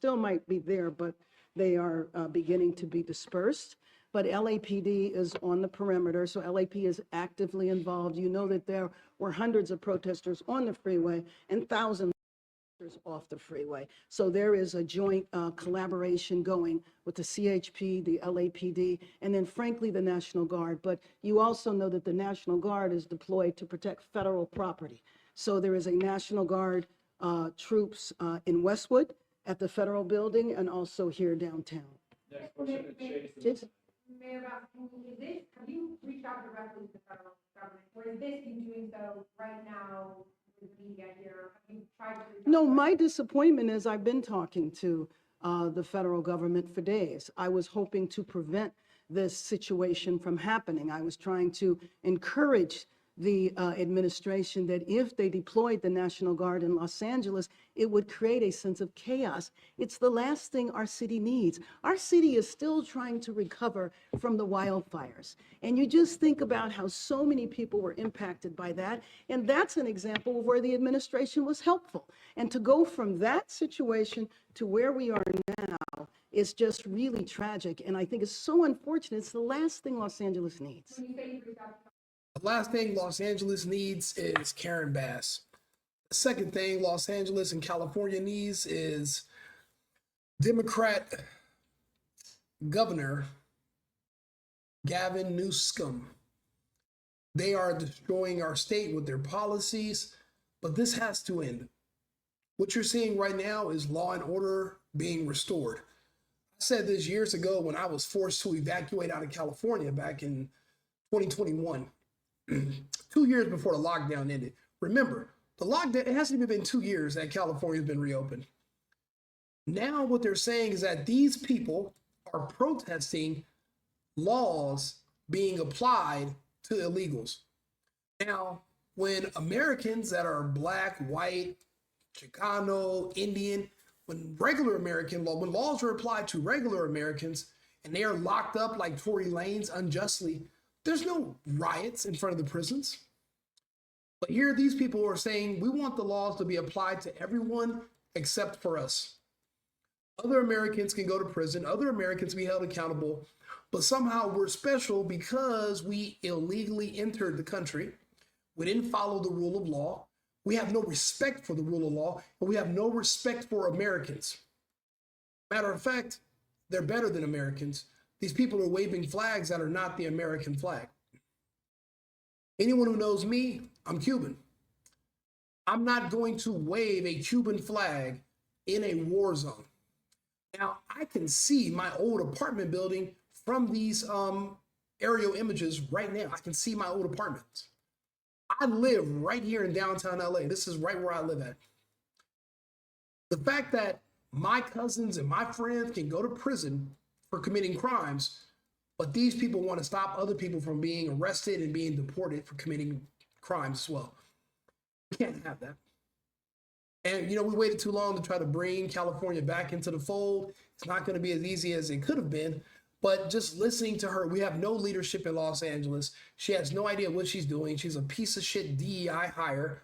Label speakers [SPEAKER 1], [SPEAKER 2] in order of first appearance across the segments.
[SPEAKER 1] still might be there, but they are beginning to be dispersed. But LAPD is on the perimeter, so LAP is actively involved. You know that there were hundreds of protesters on the freeway and thousands off the freeway. So there is a joint collaboration going with the CHP, the LAPD, and then frankly, the National Guard. But you also know that the National Guard is deployed to protect federal property. So there is a National Guard troops in Westwood at the federal building and also here downtown.
[SPEAKER 2] Next question is Jason.
[SPEAKER 3] Mayor, have you reached out directly to the federal government, or is this you doing so right now with the media here? Have you tried to reach out?
[SPEAKER 1] No, my disappointment is I've been talking to the federal government for days. I was hoping to prevent this situation from happening. I was trying to encourage the administration that if they deployed the National Guard in Los Angeles, it would create a sense of chaos. It's the last thing our city needs. Our city is still trying to recover from the wildfires. And you just think about how so many people were impacted by that. And that's an example of where the administration was helpful. And to go from that situation to where we are now is just really tragic. And I think it's so unfortunate. It's the last thing Los Angeles needs.
[SPEAKER 3] When you say you reached out to
[SPEAKER 4] The last thing Los Angeles needs is Karen Bass. The second thing Los Angeles and California needs is Democrat Governor Gavin Newsom. They are destroying our state with their policies, but this has to end. What you're seeing right now is law and order being restored. I said this years ago when I was forced to evacuate out of California back in 2021. 2 years before the lockdown ended. Remember, the lockdown, it hasn't even been 2 years that California's been reopened. Now what they're saying is that these people are protesting laws being applied to illegals. Now, when Americans that are black, white, Chicano, Indian, when laws are applied to regular Americans and they are locked up like Tory Lanez unjustly, there's no riots in front of the prisons. But here these people are saying, we want the laws to be applied to everyone except for us. Other Americans can go to prison, other Americans be held accountable, but somehow we're special because we illegally entered the country. We didn't follow the rule of law. We have no respect for the rule of law, and we have no respect for Americans. Matter of fact, they're better than Americans. These people are waving flags that are not the American flag. Anyone who knows me, I'm Cuban. I'm not going to wave a Cuban flag in a war zone. Now, I can see my old apartment building from these aerial images right now. I can see my old apartments. I live right here in downtown LA. This is right where I live at. The fact that my cousins and my friends can go to prison for committing crimes, but these people want to stop other people from being arrested and being deported for committing crimes as well. We can't have that. And, we waited too long to try to bring California back into the fold. It's not going to be as easy as it could have been, but just listening to her, we have no leadership in Los Angeles. She has no idea what she's doing. She's a piece of shit DEI hire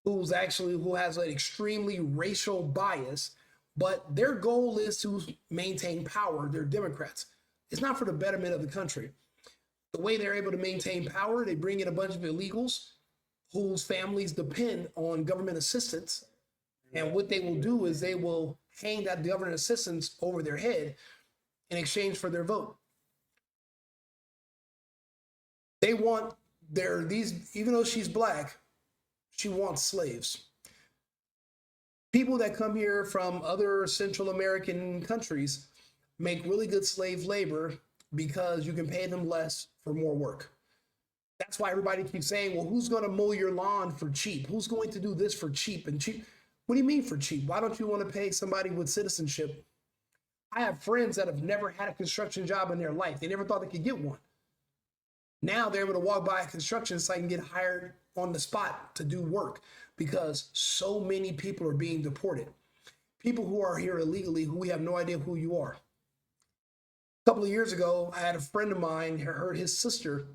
[SPEAKER 4] who has an extremely racial bias. But their goal is to maintain power. They're Democrats. It's not for the betterment of the country. The way they're able to maintain power, they bring in a bunch of illegals whose families depend on government assistance. And what they will do is they will hang that government assistance over their head in exchange for their vote. They want even though she's black, she wants slaves. People that come here from other Central American countries make really good slave labor because you can pay them less for more work. That's why everybody keeps saying, well, who's going to mow your lawn for cheap? Who's going to do this for cheap and cheap? What do you mean for cheap? Why don't you want to pay somebody with citizenship? I have friends that have never had a construction job in their life. They never thought they could get one. Now they're able to walk by a construction site and get hired on the spot to do work because so many people are being deported. People who are here illegally who we have no idea who you are. A couple of years ago, I had a friend of mine, heard his sister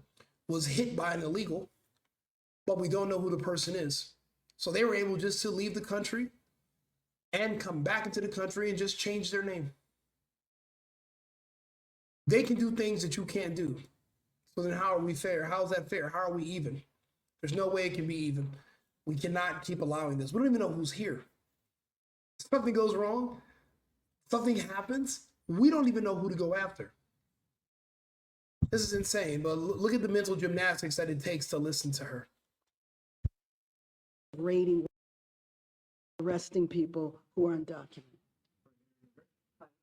[SPEAKER 4] was hit by an illegal, but we don't know who the person is. So they were able just to leave the country and come back into the country and just change their name. They can do things that you can't do. So then how are we fair? How is that fair? How are we even? There's no way it can be even. We cannot keep allowing this. We don't even know who's here. Something goes wrong, something happens, we don't even know who to go after. This is insane, but look at the mental gymnastics that it takes to listen to her.
[SPEAKER 1] Raiding, arresting people who are undocumented.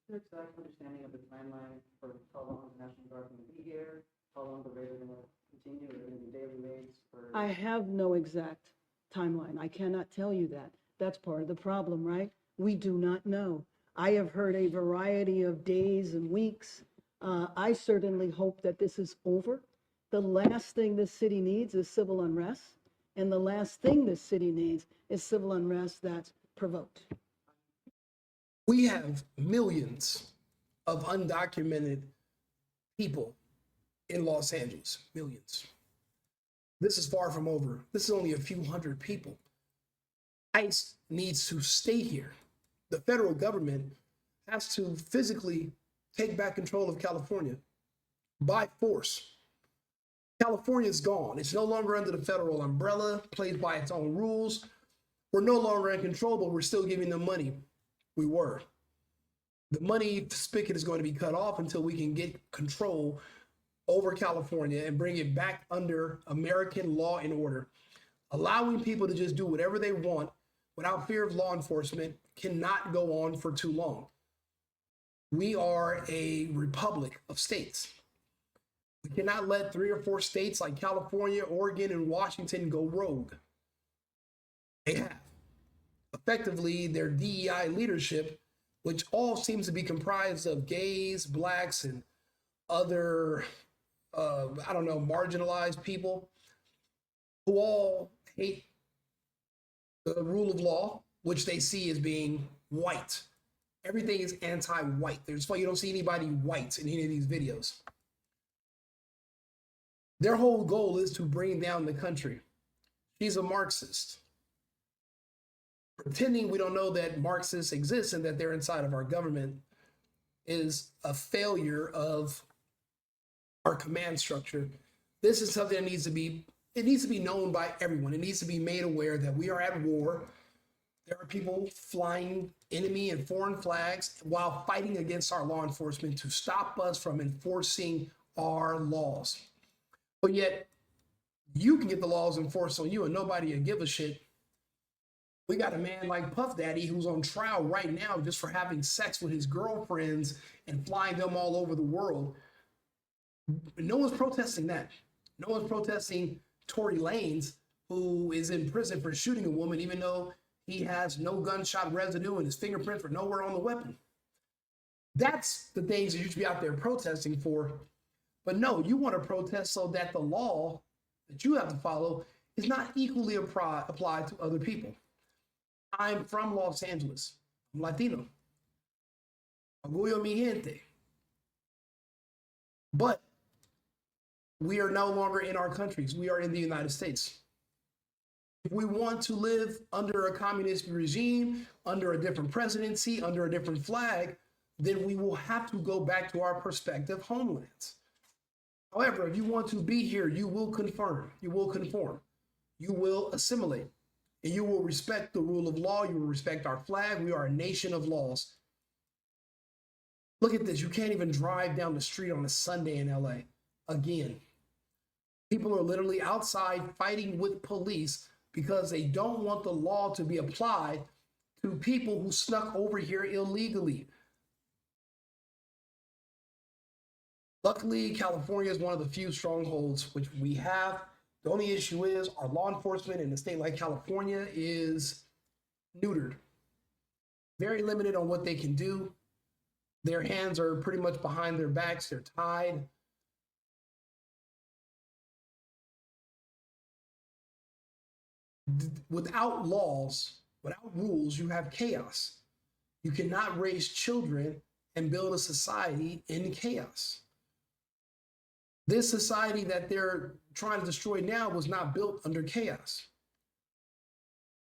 [SPEAKER 2] Your exact understanding of the timeline for how long the National Guard is going to be here, how long the raids are going to continue, are going to be daily raids for...
[SPEAKER 1] I have no exact timeline. I cannot tell you that. That's part of the problem, right? We do not know. I have heard a variety of days and weeks. I certainly hope that this is over. The last thing this city needs is civil unrest. And the last thing this city needs is civil unrest that's provoked.
[SPEAKER 4] We have millions of undocumented people in Los Angeles, millions. This is far from over. This is only a few hundred people. ICE needs to stay here. The federal government has to physically take back control of California by force. California is gone. It's no longer under the federal umbrella, plays by its own rules. We're no longer in control, but we're still giving them money. We were. The money spigot is going to be cut off until we can get control over California and bring it back under American law and order. Allowing people to just do whatever they want without fear of law enforcement cannot go on for too long. We are a republic of states. We cannot let 3 or 4 states like California, Oregon, and Washington go rogue. They have. Effectively, their DEI leadership, which all seems to be comprised of gays, blacks, and other, marginalized people who all hate the rule of law, which they see as being white. Everything is anti-white. That's why you don't see anybody white in any of these videos. Their whole goal is to bring down the country. She's a Marxist. Pretending we don't know that Marxists exist and that they're inside of our government is a failure of our command structure. This is something that needs to be known by everyone. It needs to be made aware that we are at war. There are people flying enemy and foreign flags while fighting against our law enforcement to stop us from enforcing our laws. But yet, you can get the laws enforced on you and nobody will give a shit. We got a man like Puff Daddy who's on trial right now just for having sex with his girlfriends and flying them all over the world. No one's protesting that. No one's protesting Tory Lanez, who is in prison for shooting a woman, even though he has no gunshot residue and his fingerprints were nowhere on the weapon. That's the things that you should be out there protesting for. But no, you want to protest so that the law that you have to follow is not equally applied to other people. I'm from Los Angeles. I'm Latino. Orgullo mi gente. But we are no longer in our countries. We are in the United States. If we want to live under a communist regime, under a different presidency, under a different flag, then we will have to go back to our prospective homelands. However, if you want to be here, you will conform, you will assimilate, and you will respect the rule of law, you will respect our flag. We are a nation of laws. Look at this, you can't even drive down the street on a Sunday in LA. Again, people are literally outside fighting with police because they don't want the law to be applied to people who snuck over here illegally. Luckily, California is one of the few strongholds which we have. The only issue is our law enforcement in a state like California is neutered. Very limited on what they can do. Their hands are pretty much behind their backs. They're tied. Without laws, without rules, you have chaos. You cannot raise children and build a society in chaos. This society that they're trying to destroy now was not built under chaos.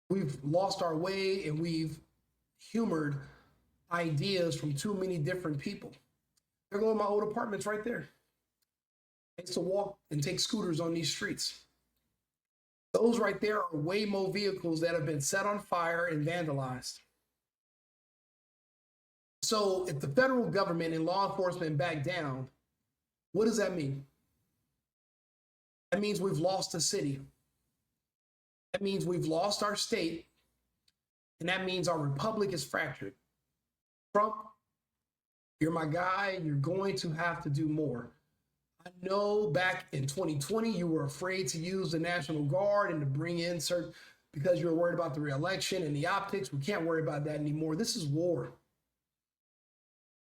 [SPEAKER 4] We've lost our way and we've humored ideas from too many different people. There go my old apartments right there. I used to walk and take scooters on these streets. Those right there are Waymo vehicles that have been set on fire and vandalized. So if the federal government and law enforcement back down, what does that mean? That means we've lost a city. That means we've lost our state. And that means our republic is fractured. Trump, you're my guy. You're going to have to do more. I know back in 2020, you were afraid to use the National Guard and to bring in certain, because you were worried about the re-election and the optics. We can't worry about that anymore. This is war.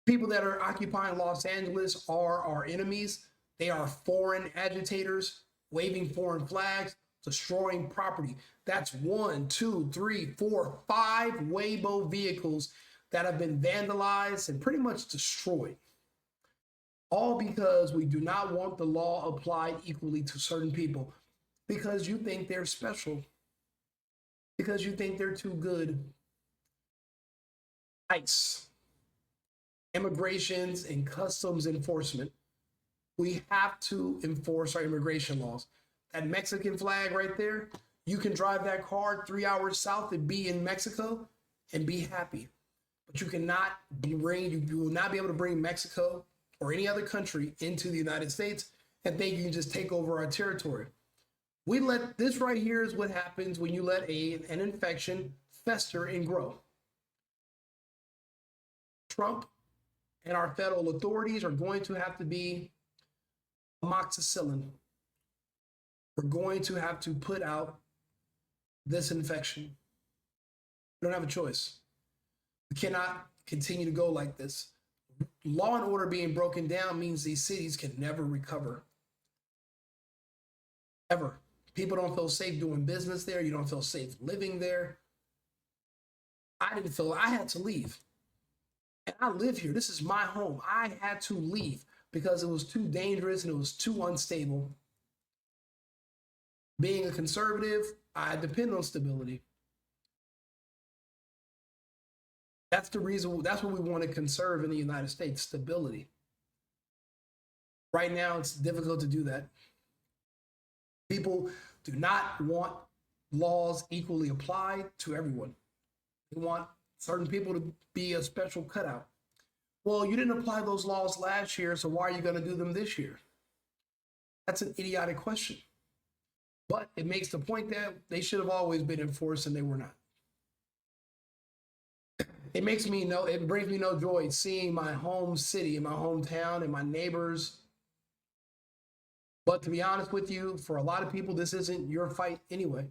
[SPEAKER 4] People that are occupying Los Angeles are our enemies. They are foreign agitators, waving foreign flags, destroying property. That's 1, 2, 3, 4, 5 Waymo vehicles that have been vandalized and pretty much destroyed. All because we do not want the law applied equally to certain people, because you think they're special, because you think they're too good. ICE, immigrations and customs enforcement. We have to enforce our immigration laws. That Mexican flag right there, you can drive that car 3 hours south and be in Mexico and be happy. But you cannot bring, you will not be able to bring Mexico or any other country into the United States and think you can just take over our territory. We let, this right here is what happens when you let an infection fester and grow. Trump and our federal authorities are going to have to be amoxicillin. We're going to have to put out this infection. We don't have a choice. We cannot continue to go like this. Law and order being broken down means these cities can never recover. Ever. People don't feel safe doing business there. You don't feel safe living there. I didn't feel, I had to leave. And I live here. This is my home. I had to leave because it was too dangerous and it was too unstable. Being a conservative, I depend on stability. That's the reason, that's what we want to conserve in the United States, stability. Right now, it's difficult to do that. People do not want laws equally applied to everyone. They want certain people to be a special cutout. Well, you didn't apply those laws last year, so why are you going to do them this year? That's an idiotic question. But it makes the point that they should have always been enforced and they were not. It brings me no joy seeing my home city and my hometown and my neighbors. But to be honest with you, for a lot of people, this isn't your fight anyway.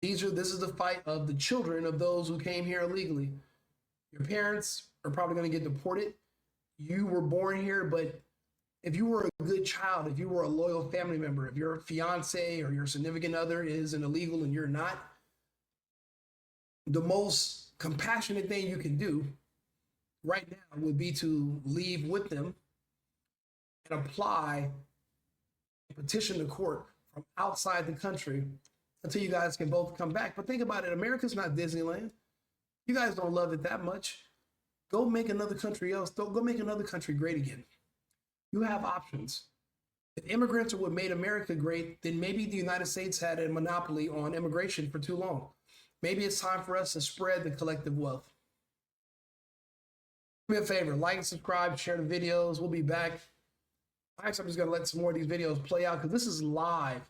[SPEAKER 4] This is the fight of the children of those who came here illegally. Your parents are probably going to get deported. You were born here, but if you were a good child, if you were a loyal family member, if your fiance or your significant other is an illegal and you're not, the most compassionate thing you can do right now would be to leave with them and apply and petition the court from outside the country until you guys can both come back. But think about it, America's not Disneyland. You guys don't love it that much. Go make another country else. Go make another country great again. You have options. If immigrants are what made America great, then maybe the United States had a monopoly on immigration for too long. Maybe it's time for us to spread the collective wealth. Do me a favor, like and subscribe, share the videos. We'll be back. Actually, I'm just going to let some more of these videos play out because this is live.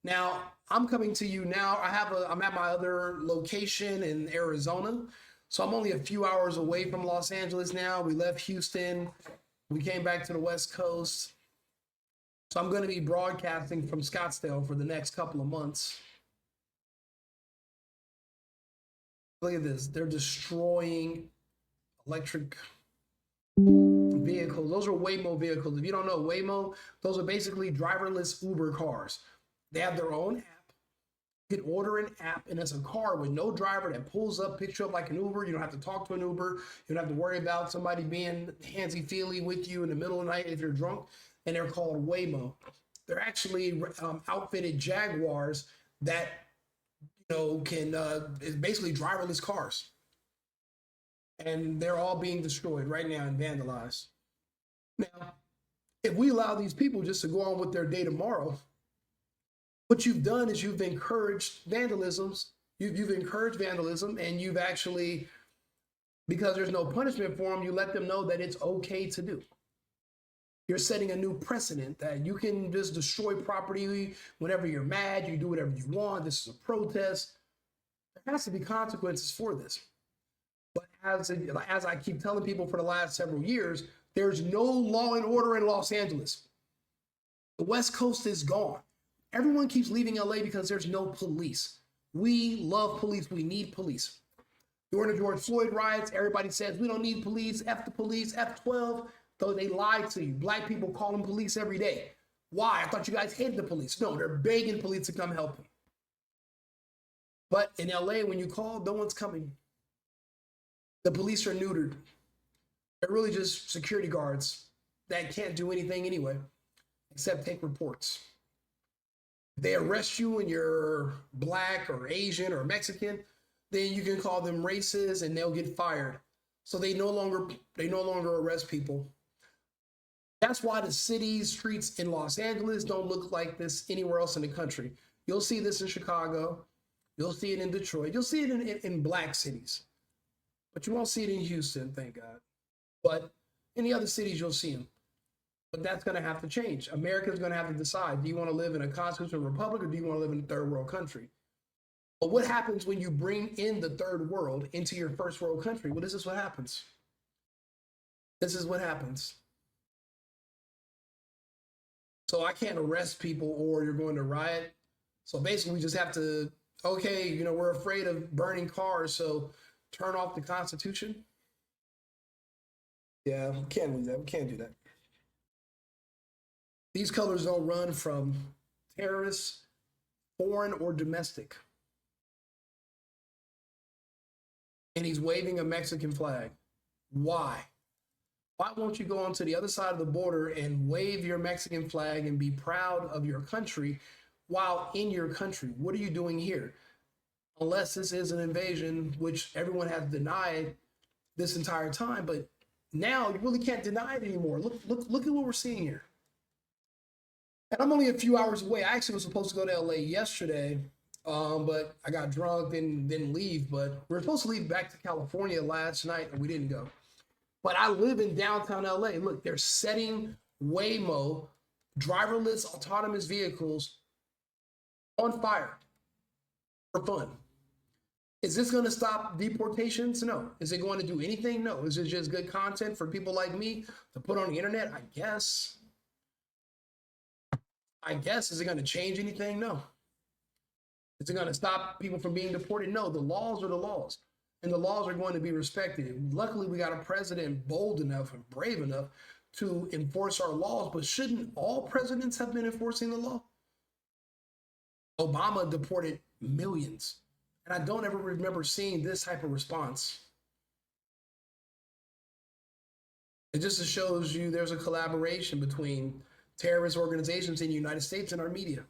[SPEAKER 4] Now, I'm coming to you now. I'm at my other location in Arizona. So I'm only a few hours away from Los Angeles now. We left Houston. We came back to the West Coast. So I'm going to be broadcasting from Scottsdale for the next couple of months. Look at this. They're destroying electric vehicles. Those are Waymo vehicles. If you don't know Waymo, those are basically driverless Uber cars. They have their own app. You can order an app, and it's a car with no driver that pulls up, picks you up like an Uber. You don't have to talk to an Uber. You don't have to worry about somebody being handsy-feely with you in the middle of the night if you're drunk. And they're called Waymo. They're actually outfitted Jaguars that can is basically driverless cars. and they're all being destroyed right now and vandalized. Now, if we allow these people just to go on with their day tomorrow, what you've done is you've encouraged vandalisms. You've encouraged vandalism, and you've actually, because there's no punishment for them, you let them know that it's okay to do. You're setting a new precedent that you can just destroy property whenever you're mad, you do whatever you want. This is a protest. There has to be consequences for this. But as I keep telling people for the last several years, there's no law and order in Los Angeles. The West Coast is gone. Everyone keeps leaving LA because there's no police. We love police. We need police. During the George Floyd riots, everybody says we don't need police, F the police, F12. Though they lied to you. Black people call them police every day. Why? I thought you guys hated the police. No, they're begging police to come help them. But in LA, when you call, no one's coming. The police are neutered. They're really just security guards that can't do anything anyway, except take reports. If they arrest you and you're Black or Asian or Mexican, then you can call them racist and they'll get fired. So they no longer arrest people. That's why the cities, streets in Los Angeles don't look like this anywhere else in the country. You'll see this in Chicago. You'll see it in Detroit. You'll see it in Black cities. But you won't see it in Houston, thank God. But in the other cities, you'll see them. But that's going to have to change. America's going to have to decide, do you want to live in a constitutional republic or do you want to live in a third world country? But what happens when you bring in the third world into your first world country? Well, this is what happens. This is what happens. So I can't arrest people or you're going to riot. So basically we just have to, okay, we're afraid of burning cars, so turn off the Constitution. Yeah, we can't do that. We can't do that. These colors don't run from terrorists, foreign or domestic. And he's waving a Mexican flag. Why? Why won't you go onto the other side of the border and wave your Mexican flag and be proud of your country while in your country? What are you doing here? Unless this is an invasion, which everyone has denied this entire time, but now you really can't deny it anymore. Look at what we're seeing here. And I'm only a few hours away. I actually was supposed to go to LA yesterday, but I got drunk and didn't leave. But we were supposed to leave back to California last night and we didn't go. But I live in downtown LA. Look, they're setting Waymo, driverless autonomous vehicles on fire for fun. Is this going to stop deportations? No. Is it going to do anything? No. Is it just good content for people like me to put on the internet? I guess. Is it going to change anything? No. Is it going to stop people from being deported? No. The laws are the laws. And the laws are going to be respected. Luckily, we got a president bold enough and brave enough to enforce our laws. But shouldn't all presidents have been enforcing the law? Obama deported millions. And I don't ever remember seeing this type of response. It just shows you there's a collaboration between terrorist organizations in the United States and our media.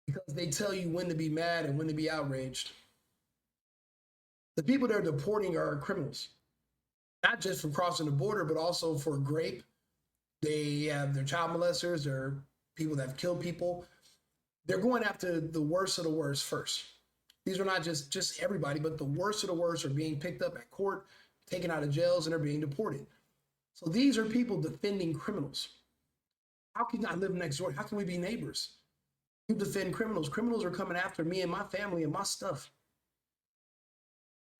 [SPEAKER 4] Because they tell you when to be mad and when to be outraged. The people they're deporting are criminals, not just for crossing the border, but also for rape. They have their child molesters, they're people that have killed people. They're going after the worst of the worst first. These are not just everybody, but the worst of the worst are being picked up at court, taken out of jails, and they're being deported. So these are people defending criminals. How can I live next door? How can we be neighbors? You defend criminals. Criminals are coming after me and my family and my stuff.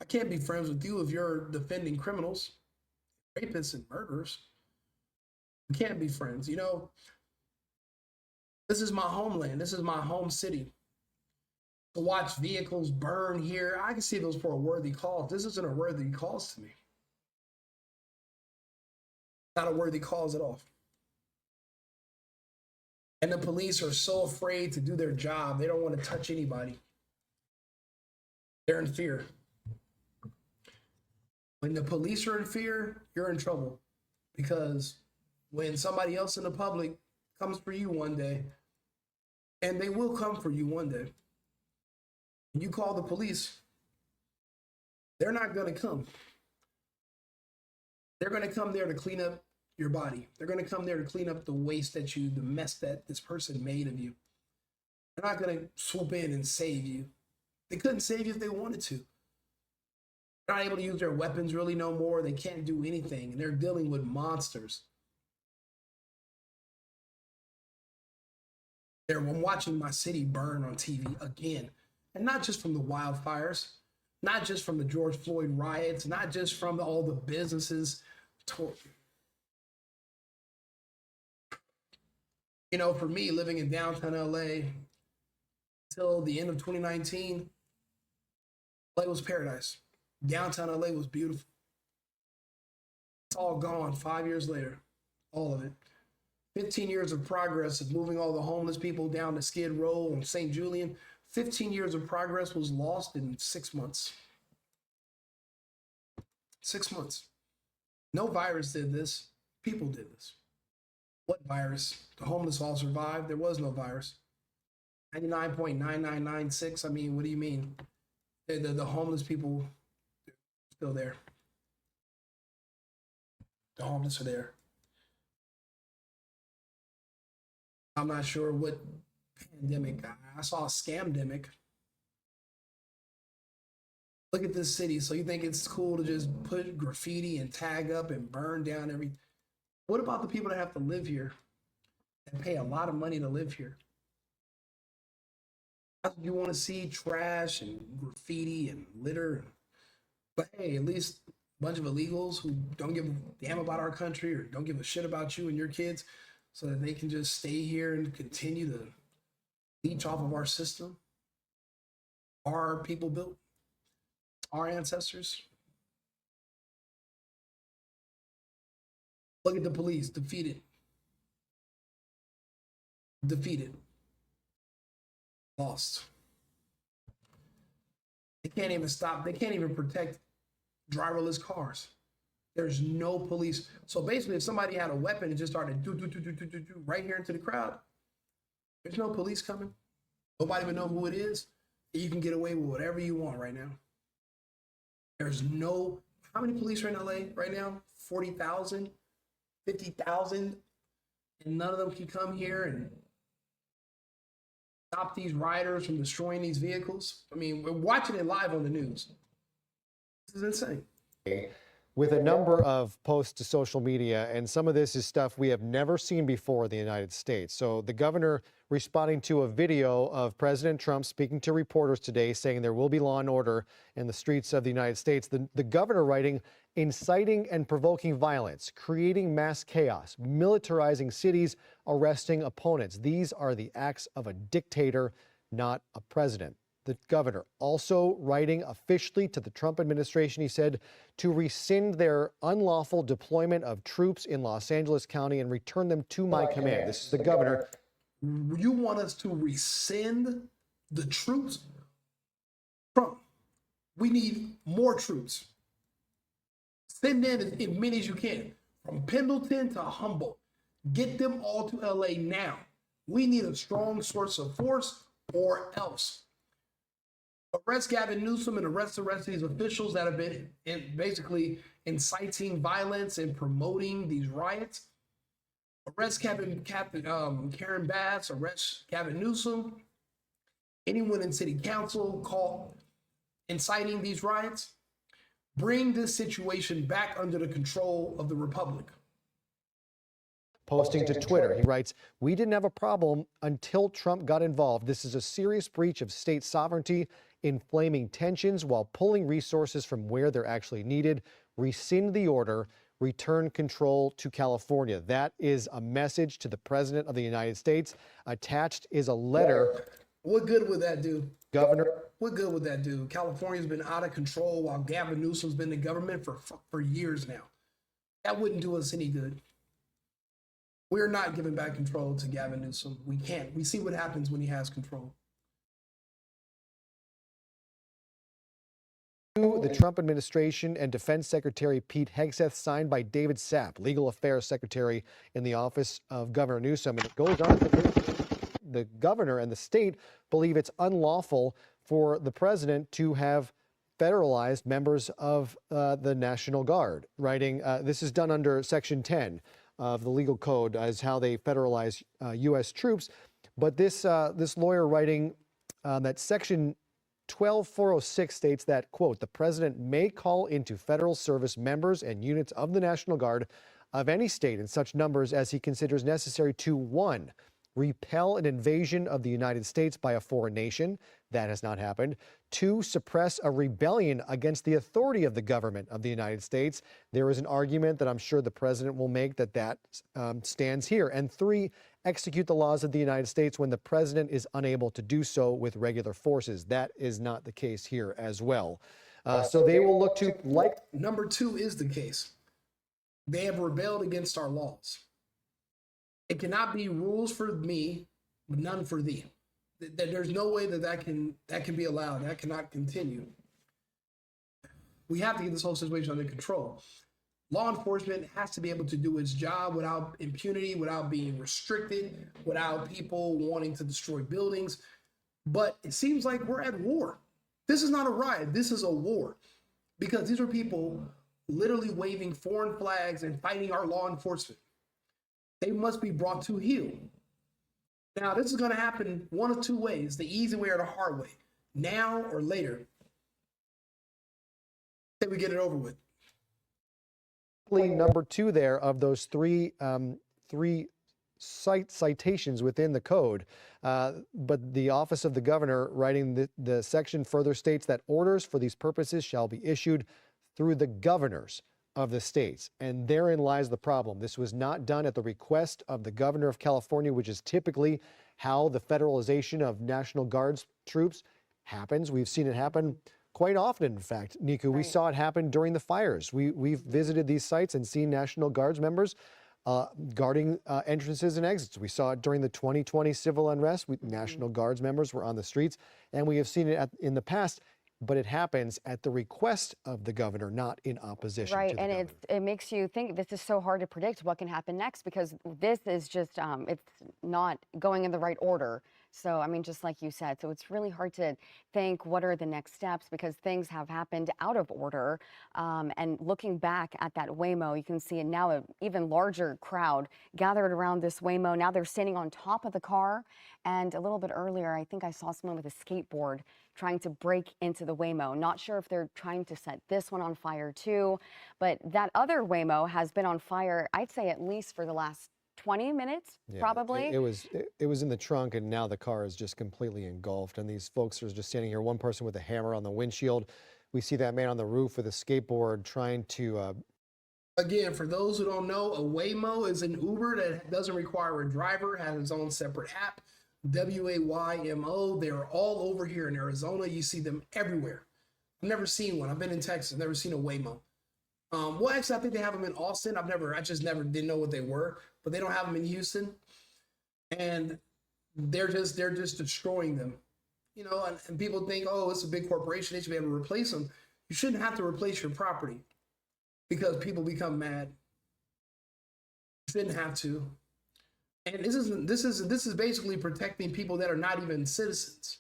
[SPEAKER 4] I can't be friends with you if you're defending criminals, rapists, and murderers. We can't be friends. This is my homeland. This is my home city. To watch vehicles burn here, I can see those for a worthy cause. This isn't a worthy cause to me. Not a worthy cause at all. And the police are so afraid to do their job. They don't want to touch anybody. They're in fear. When the police are in fear, you're in trouble. Because when somebody else in the public comes for you one day, and they will come for you one day, and you call the police, they're not going to come. They're going to come there to clean up your body. They're going to come there to clean up the waste that the mess that this person made of you. They're not going to swoop in and save you. They couldn't save you if they wanted to. They're not able to use their weapons really no more. They can't do anything. And they're dealing with monsters. I'm watching my city burn on TV again. And not just from the wildfires, not just from the George Floyd riots, not just from all the businesses. You know, for me, living in downtown LA until the end of 2019, LA was paradise. Downtown LA was beautiful. It's all gone 5 years later, all of it. 15 years of progress of moving all the homeless people down to Skid Row and St. Julian. 15 years of progress was lost in 6 months. 6 months. No virus did this. People did this. What virus? The homeless all survived. There was no virus. 99.9996. I mean, what do you mean? The homeless people are still there. The homeless are there. I'm not sure what pandemic. I saw a scamdemic. Look at this city. So you think it's cool to just put graffiti and tag up and burn down everything? What about the people that have to live here and pay a lot of money to live here? You want to see trash and graffiti and litter. But hey, at least a bunch of illegals who don't give a damn about our country or don't give a shit about you and your kids so that they can just stay here and continue to leech off of our system. Our people built, our ancestors. Look at the police, defeated. Defeated. Lost. They can't even stop. They can't even protect driverless cars. There's no police. So basically, if somebody had a weapon and just started do right here into the crowd, there's no police coming. Nobody would know who it is. You can get away with whatever you want right now. There's no, how many police are in LA right now? 40,000, 50,000, and none of them can come here and stop these riders from destroying these vehicles. I mean, we're watching it live on the news. This is insane.
[SPEAKER 5] With a number of posts to social media, and some of this is stuff we have never seen before in the United States. So the governor responding to a video of President Trump speaking to reporters today saying there will be law and order in the streets of the United States. The governor writing, inciting and provoking violence, creating mass chaos, militarizing cities, arresting opponents. These are the acts of a dictator, not a president. The governor also writing officially to the Trump administration, he said, to rescind their unlawful deployment of troops in Los Angeles County and return them to my command. This is the governor.
[SPEAKER 4] You want us to rescind the troops? Trump, we need more troops. Send in as many as you can, from Pendleton to Humboldt. Get them all to LA now. We need a strong source of force or else. Arrest Gavin Newsom and arrest the rest of these officials that have been basically inciting violence and promoting these riots. Arrest Karen Bass, arrest Gavin Newsom. Anyone in city council caught inciting these riots. Bring this situation back under the control of the Republic.
[SPEAKER 5] Posting to Twitter, he writes, "We didn't have a problem until Trump got involved. This is a serious breach of state sovereignty, inflaming tensions while pulling resources from where they're actually needed. Rescind the order, return control to California." That is a message to the President of the United States. Attached is a letter.
[SPEAKER 4] What good would that do?
[SPEAKER 5] Governor,
[SPEAKER 4] what good would that do? California's been out of control while Gavin Newsom's been in government for years now. That wouldn't do us any good. We're not giving back control to Gavin Newsom. We can't. We see what happens when he has control.
[SPEAKER 5] The Trump administration and Defense Secretary Pete Hegseth, signed by David Sapp, Legal Affairs Secretary in the office of Governor Newsom. And it goes on. The governor and the state believe it's unlawful for the president to have federalized members of the National Guard, writing, this is done under Section 10 of the legal code as how they federalize U.S. troops. But this lawyer writing that Section 12406 states that, quote, the president may call into federal service members and units of the National Guard of any state in such numbers as he considers necessary to, 1, repel an invasion of the United States by a foreign nation. That has not happened. 2, suppress a rebellion against the authority of the government of the United States. There is an argument that I'm sure the president will make that stands here. And 3, execute the laws of the United States when the president is unable to do so with regular forces. That is not the case here as well. So they will look to, like,
[SPEAKER 4] Number 2 is the case. They have rebelled against our laws. It cannot be rules for me, but none for thee. There's no way that can be allowed. That cannot continue. We have to get this whole situation under control. Law enforcement has to be able to do its job without impunity, without being restricted, without people wanting to destroy buildings. But it seems like we're at war. This is not a riot. This is a war, because these are people literally waving foreign flags and fighting our law enforcement. They must be brought to heel. Now, this is going to happen one of two ways, the easy way or the hard way, now or later. Say we get it over with.
[SPEAKER 5] number 2 there of those three citations within the code. But the office of the governor writing the section further states that orders for these purposes shall be issued through the governors of the states. And therein lies the problem. This was not done at the request of the governor of California, which is typically how the federalization of National Guard's troops happens. We've seen it happen quite often, in fact. Niku, we saw it happen during the fires. We've visited these sites and seen National Guards members guarding entrances and exits. We saw it during the 2020 civil unrest. National Guards members were on the streets, and we have seen it in the past. But it happens at the request of the governor, not in opposition to the governor.
[SPEAKER 6] Right, and it makes you think this is so hard to predict what can happen next, because this is just, it's not going in the right order. So, I mean, just like you said, so it's really hard to think what are the next steps, because things have happened out of order. And looking back at that Waymo, you can see now an even larger crowd gathered around this Waymo. Now they're standing on top of the car. And a little bit earlier, I think I saw someone with a skateboard trying to break into the Waymo. Not sure if they're trying to set this one on fire too, but that other Waymo has been on fire, I'd say at least for the last 20 minutes, probably.
[SPEAKER 5] It was in the trunk, and now the car is just completely engulfed. And these folks are just standing here, one person with a hammer on the windshield. We see that man on the roof with a skateboard trying to...
[SPEAKER 4] Again, for those who don't know, a Waymo is an Uber that doesn't require a driver, has its own separate app. WAYMO. They're all over here in Arizona. You see them everywhere. I've never seen one. I've been in Texas, never seen a Waymo. Well, actually, I think they have them in Austin. I just never didn't know what they were, but they don't have them in Houston. And they're just destroying them. You know, and people think, oh, it's a big corporation, they should be able to replace them. You shouldn't have to replace your property because people become mad. You shouldn't have to. And this is basically protecting people that are not even citizens.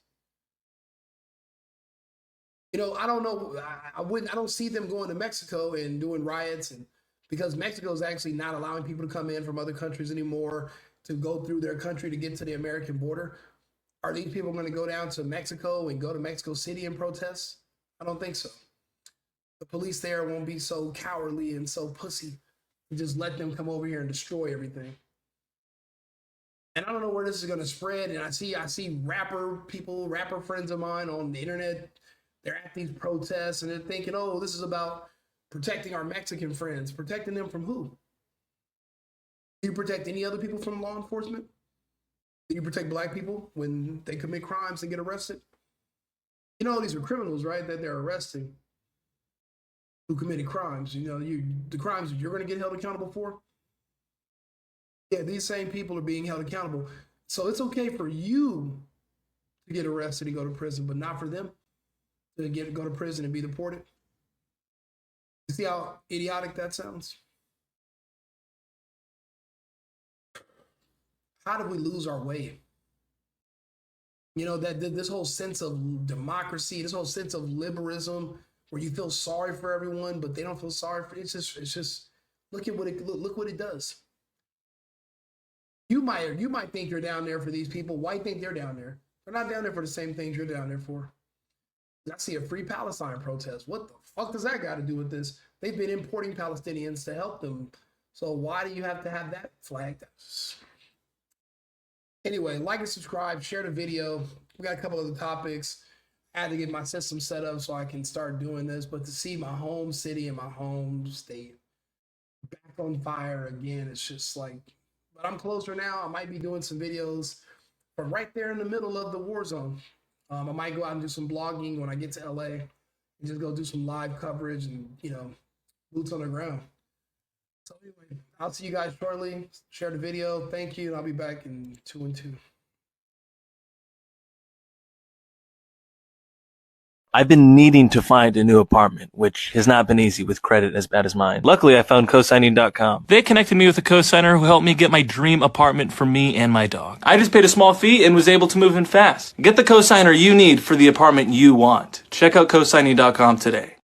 [SPEAKER 4] You know, I don't know. I don't see them going to Mexico and doing riots, and because Mexico is actually not allowing people to come in from other countries anymore to go through their country to get to the American border. Are these people going to go down to Mexico and go to Mexico City and protest? I don't think so. The police there won't be so cowardly and so pussy and just let them come over here and destroy everything. And I don't know where this is going to spread. And I see rapper friends of mine on the internet. They're at these protests and they're thinking, oh, this is about protecting our Mexican friends. Protecting them from who? Do you protect any other people from law enforcement? Do you protect black people when they commit crimes and get arrested? You know, these are criminals, right, that they're arresting who committed crimes. You know, the crimes you're going to get held accountable for. Yeah, these same people are being held accountable. So it's okay for you to get arrested and go to prison, but not for them to go to prison and be deported. You see how idiotic that sounds? How did we lose our way? You know, that this whole sense of democracy, this whole sense of liberalism, where you feel sorry for everyone, but they don't feel sorry for it's just look at what look what it does. You might think you're down there for these people. Why think they're down there? They're not down there for the same things you're down there for. I see a free Palestine protest. What the fuck does that got to do with this? They've been importing Palestinians to help them. So why do you have to have that flag? Anyway, like and subscribe, share the video. We got a couple other topics. I had to get my system set up so I can start doing this, but to see my home city and my home state back on fire again, it's just like, but I'm closer now. I might be doing some videos from right there in the middle of the war zone. I might go out and do some blogging when I get to LA and just go do some live coverage and, you know, boots on the ground. So anyway, I'll see you guys shortly. Share the video. Thank you. And I'll be back in 2 and 2.
[SPEAKER 7] I've been needing to find a new apartment, which has not been easy with credit as bad as mine. Luckily, I found cosigning.com. They connected me with a cosigner who helped me get my dream apartment for me and my dog. I just paid a small fee and was able to move in fast. Get the cosigner you need for the apartment you want. Check out cosigning.com today.